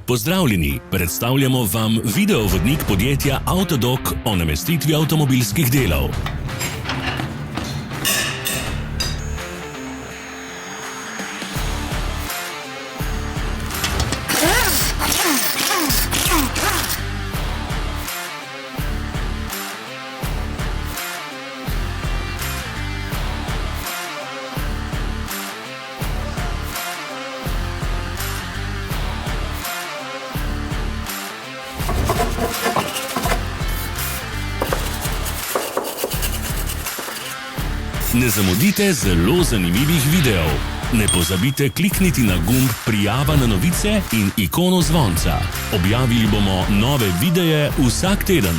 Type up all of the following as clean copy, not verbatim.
Pozdravljeni, predstavljamo vam videovodnik podjetja Avtodok o namestitvi avtomobilskih delov. Ne zamudite zelo zanimivih videov. Ne pozabite klikniti na gumb Prijava na novice in ikono zvonca. Objavili bomo nove videe vsak teden.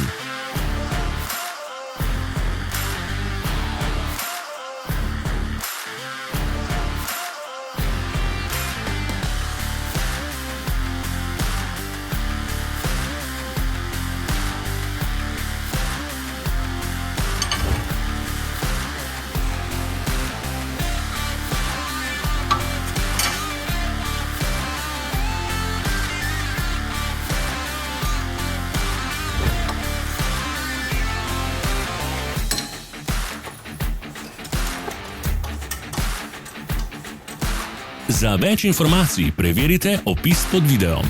Za več informacij preverite opis pod videom.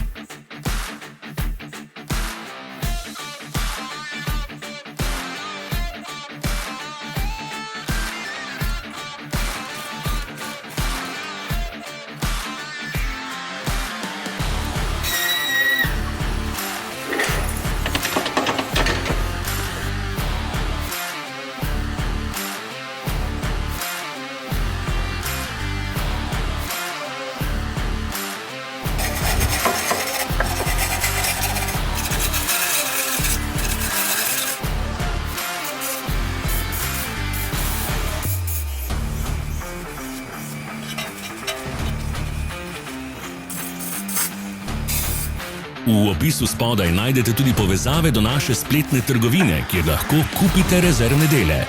V opisu spodaj najdete tudi povezave do naše spletne trgovine, kjer lahko kupite rezervne dele.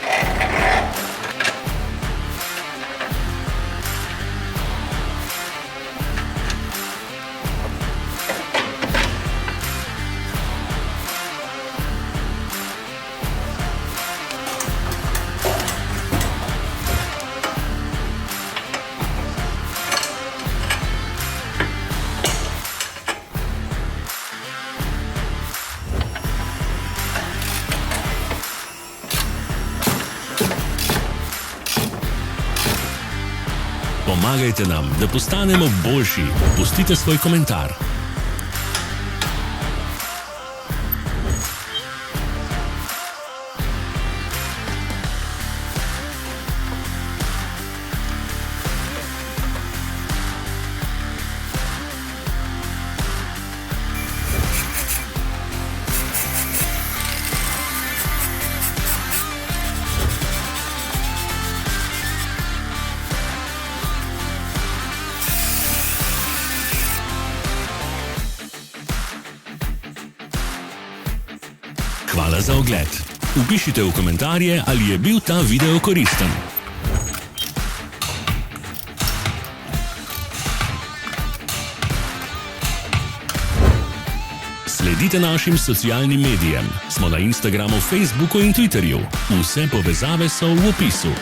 Pomagajte nam, da postanemo boljši. Pustite svoj komentar. Hvala za ogled. Vpišite v komentarje, ali je bil ta video koristen. Sledite našim socialnim medijem. Smo na Instagramu, Facebooku in Twitterju. Vse povezave so v opisu.